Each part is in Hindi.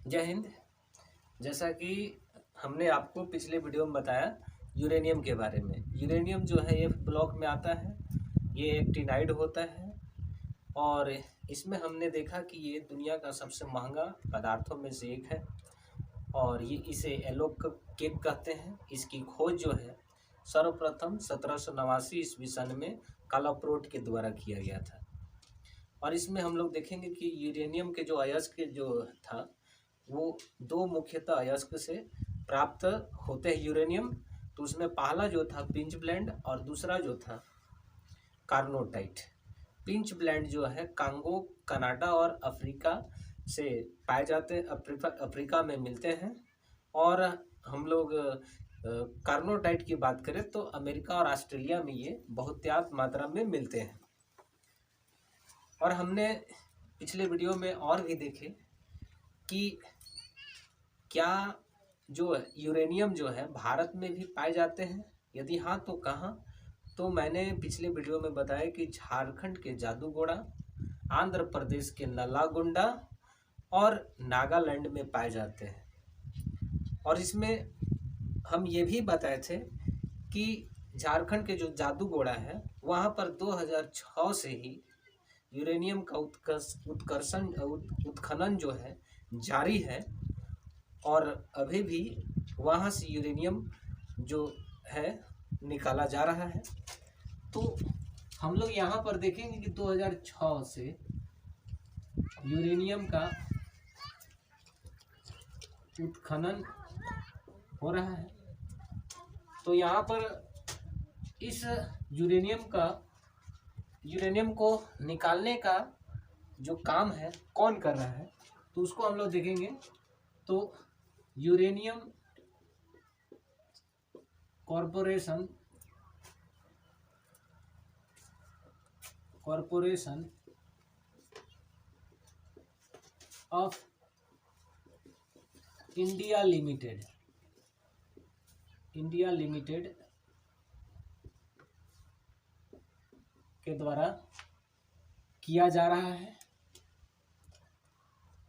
जय हिंद। जैसा कि हमने आपको पिछले वीडियो में बताया यूरेनियम के बारे में। यूरेनियम जो है ये ब्लॉक में आता है, ये एक्टिनाइड होता है और इसमें हमने देखा कि ये दुनिया का सबसे महंगा पदार्थों में से एक है और ये इसे येलो केक कहते हैं। इसकी खोज जो है सर्वप्रथम 1789 ईस्वी सन में कालाप्रोट के द्वारा किया गया था। और इसमें हम लोग देखेंगे कि यूरेनियम के जो अयस्क जो था वो दो मुख्यतः अयस्क से प्राप्त होते हैं यूरेनियम। तो उसमें पहला जो था पिंच ब्लेंड और दूसरा जो था कार्नोटाइट। पिंच ब्लेंड जो है कांगो, कनाडा और अफ्रीका से पाए जाते हैं, अफ्रीका में मिलते हैं। और हम लोग कार्नोटाइट की बात करें तो अमेरिका और ऑस्ट्रेलिया में ये बहुतायत मात्रा में मिलते हैं। और हमने पिछले वीडियो में और भी देखे कि क्या जो यूरेनियम जो है भारत में भी पाए जाते हैं, यदि हाँ तो कहाँ। तो मैंने पिछले वीडियो में बताया कि झारखंड के जादूगोड़ा, आंध्र प्रदेश के नलागोंडा और नागालैंड में पाए जाते हैं। और इसमें हम ये भी बताए थे कि झारखंड के जो जादूगोड़ा है वहाँ पर 2006 से ही यूरेनियम का उत्खनन जो है जारी है और अभी भी वहाँ से यूरेनियम जो है निकाला जा रहा है। तो हम लोग यहाँ पर देखेंगे कि 2006 से यूरेनियम का उत्खनन हो रहा है। तो यहाँ पर इस यूरेनियम को निकालने का जो काम है कौन कर रहा है तो उसको हम लोग देखेंगे। तो uranium corporation of India limited के द्वारा किया जा रहा है।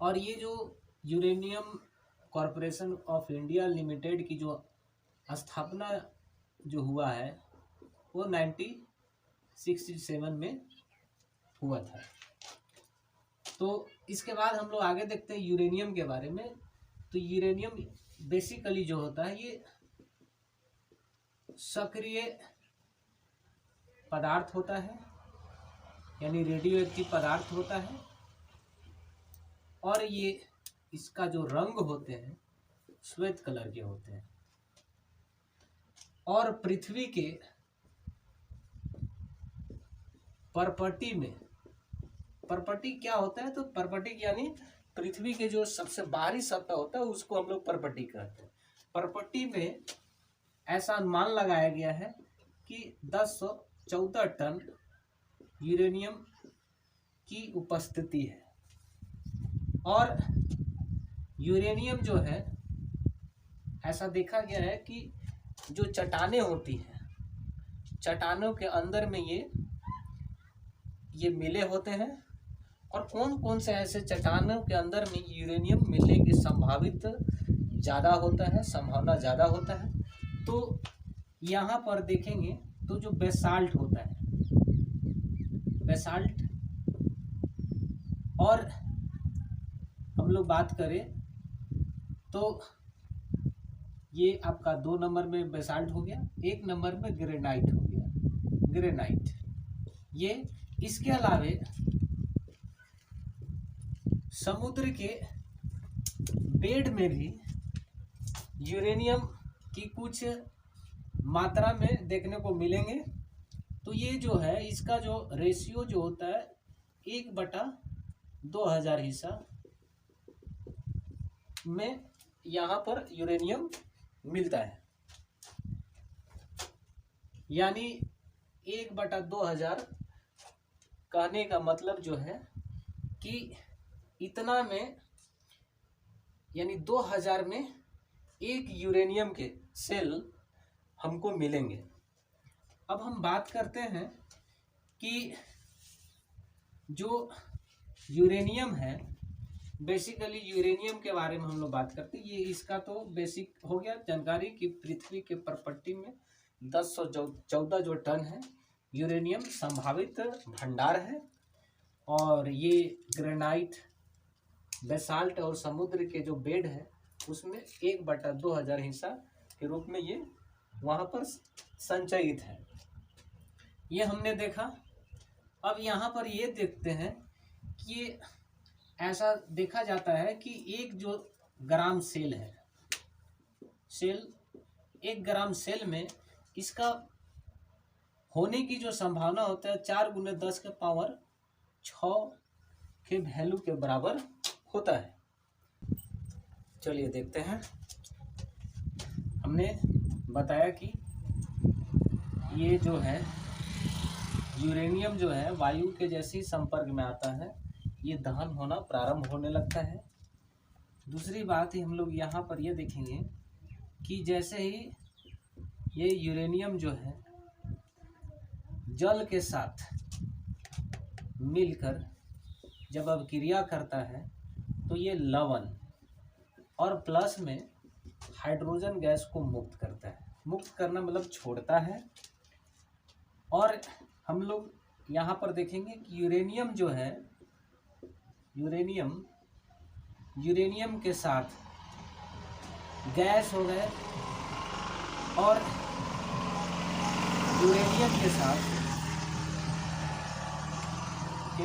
और ये जो uranium corporation of India limited की जो स्थापना जो हुआ है वो 1967 में हुआ था। तो इसके बाद हम लोग आगे देखते हैं यूरेनियम के बारे में। तो यूरेनियम बेसिकली जो होता है ये सक्रिय पदार्थ होता है, यानी रेडियो एक्टिव पदार्थ होता है। और ये इसका जो रंग होते हैं श्वेत कलर के होते हैं। और पृथ्वी के परपटी क्या होता है तो परपटी यानी पृथ्वी के जो सबसे बाहरी सतह होता है उसको हम लोग परपटी कहते हैं। परपटी में ऐसा अनुमान लगाया गया है कि 1014 टन यूरेनियम की उपस्थिति है। और यूरेनियम जो है ऐसा देखा गया है कि जो चट्टानें होती हैं, चट्टानों के अंदर में ये मिले होते हैं। और कौन कौन से ऐसे चट्टानों के अंदर में यूरेनियम मिलने की संभावना ज़्यादा होता है। तो यहाँ पर देखेंगे तो जो बेसाल्ट होता है, बेसाल्ट, और हम लोग बात करें तो ये आपका 2 नंबर में बेसाल्ट हो गया, 1 नंबर में ग्रेनाइट हो गया, ग्रेनाइट। ये इसके अलावे समुद्र के बेड में भी यूरेनियम की कुछ मात्रा में देखने को मिलेंगे। तो ये जो है इसका जो रेशियो जो होता है 1/2000 हिस्सा में यहाँ पर यूरेनियम मिलता है। यानी 1/2000 कहने का मतलब जो है कि इतना में यानी 2000 में एक यूरेनियम के सेल हमको मिलेंगे। अब हम बात करते हैं कि जो यूरेनियम है बेसिकली यूरेनियम के बारे में हम लोग बात करते हैं। ये इसका तो बेसिक हो गया जानकारी कि पृथ्वी के प्रपट्टी में 1014 जो टन है यूरेनियम संभावित भंडार है। और ये ग्रेनाइट, बेसाल्ट और समुद्र के जो बेड है उसमें 1/2000 हिस्सा के रूप में ये वहाँ पर संचयित है। ये हमने देखा। अब यहाँ पर ये देखते हैं कि ऐसा देखा जाता है कि एक जो ग्राम सेल है, सेल 1 ग्राम सेल में इसका होने की जो संभावना होता है 4 × 10⁶ के वैल्यू के बराबर होता है। चलिए देखते हैं। हमने बताया कि ये जो है यूरेनियम जो है वायु के जैसे ही संपर्क में आता है ये दहन होना प्रारंभ होने लगता है। दूसरी बात ही हम लोग यहाँ पर ये देखेंगे कि जैसे ही ये यूरेनियम जो है जल के साथ मिलकर जब अभिक्रिया करता है तो ये लवण और प्लस में हाइड्रोजन गैस को मुक्त करता है। मुक्त करना मतलब छोड़ता है। और हम लोग यहाँ पर देखेंगे कि यूरेनियम जो है यूरेनियम के साथ गैस हो गए और यूरेनियम के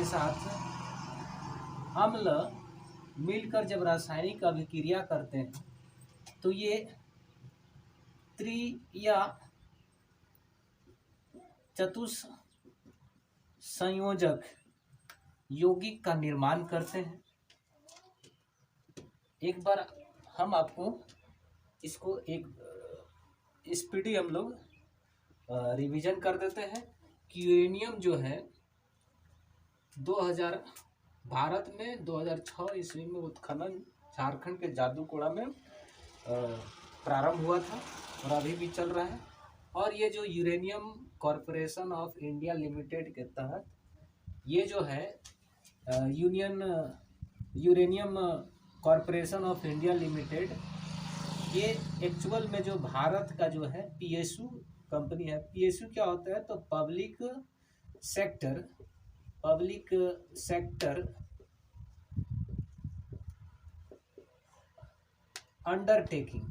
साथ अम्ल मिलकर जब रासायनिक अभिक्रिया करते हैं तो ये त्रि या चतुष्संयोजक यौगिक का निर्माण करते हैं। एक बार हम आपको इसको एक स्पीडी हम लोग रिवीजन कर देते हैं कि यूरेनियम जो है 2000 भारत में 2006 ईस्वी में उत्खनन झारखंड के जादूकोड़ा में प्रारंभ हुआ था और अभी भी चल रहा है। और ये जो uranium corporation of India limited के तहत ये जो है uranium corporation of India limited ये एक्चुअल में जो भारत का जो है PSU कंपनी है। PSU क्या होता है? तो पब्लिक सेक्टर अंडरटेकिंग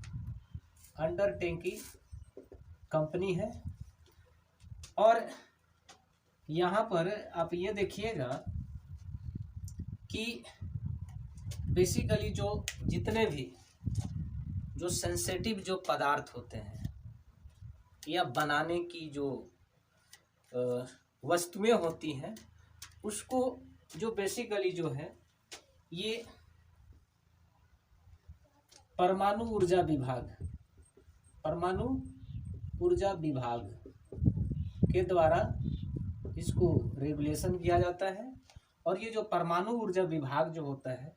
कंपनी है। और यहाँ पर आप ये देखिएगा कि बेसिकली जो जितने भी जो सेंसिटिव जो पदार्थ होते हैं या बनाने की जो वस्तुएं होती हैं उसको जो बेसिकली जो है ये परमाणु ऊर्जा विभाग के द्वारा इसको रेगुलेशन किया जाता है। और ये जो परमाणु ऊर्जा विभाग जो होता है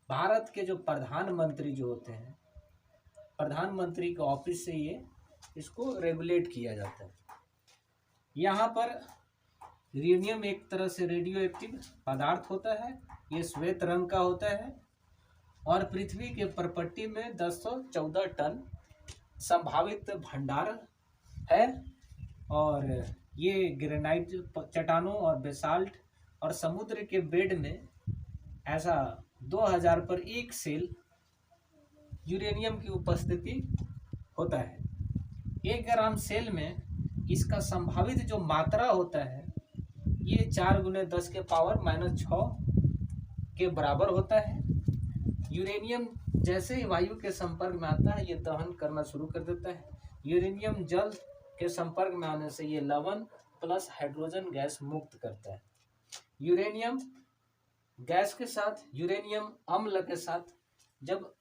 भारत के जो प्रधानमंत्री जो होते हैं, प्रधानमंत्री के ऑफिस से ये इसको रेगुलेट किया जाता है। यहाँ पर यूरेनियम एक तरह से रेडियो एक्टिव पदार्थ होता है। ये श्वेत रंग का होता है और पृथ्वी के प्रपट्टी में 1014 टन संभावित भंडार है। और ये ग्रेनाइट चट्टानों और बेसाल्ट और समुद्र के बेड में ऐसा 2000 पर 1 सेल यूरेनियम की उपस्थिति होता है। 1 ग्राम सेल में इसका संभावित जो मात्रा होता है ये 4 × 10⁻⁻6 के बराबर होता है। यूरेनियम जैसे ही वायु के संपर्क में आता है ये दहन करना शुरू कर देता है। यूरेनियम जल के संपर्क में आने से ये लवण प्लस हाइड्रोजन गैस मुक्त करता है। यूरेनियम गैस के साथ यूरेनियम अम्ल के साथ जब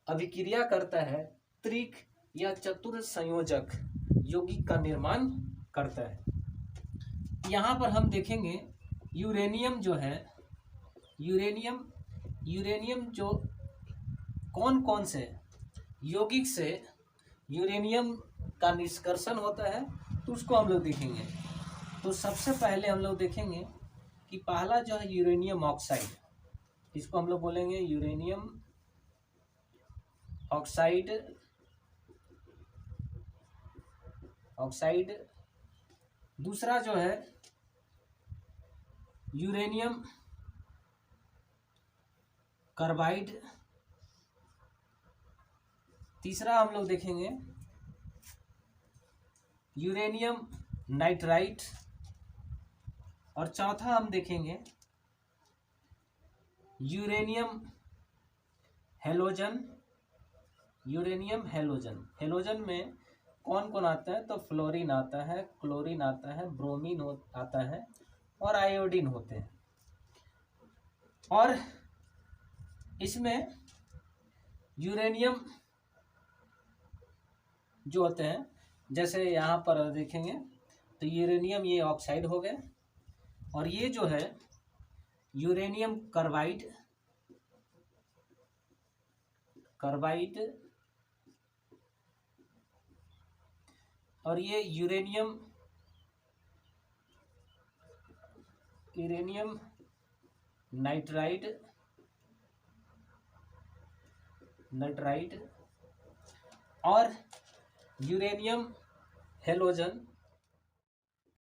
अभिक्रिया करता है त्रिक या चतुर्संयोजक यौगिक का निर्माण करता है। यहाँ पर हम देखेंगे यूरेनियम जो है यूरेनियम जो कौन से यौगिक से यूरेनियम का निष्कर्षण होता है तो उसको हम लोग देखेंगे। तो सबसे पहले हम लोग देखेंगे कि पहला जो है यूरेनियम ऑक्साइड। इसको हम लोग बोलेंगे यूरेनियम ऑक्साइड। दूसरा जो है यूरेनियम कार्बाइड। तीसरा हम लोग देखेंगे यूरेनियम नाइट्राइट। और चौथा हम देखेंगे यूरेनियम हैलोजन। हैलोजन में कौन कौन आता है? तो फ्लोरीन आता है, क्लोरीन आता है, ब्रोमीन आता है और आयोडीन होते हैं। और इसमें यूरेनियम जो होते हैं, जैसे यहाँ पर देखेंगे तो यूरेनियम ये ऑक्साइड हो गए, और ये जो है यूरेनियम कार्बाइड और ये यूरेनियम नाइट्राइड और यूरेनियम हैलोजन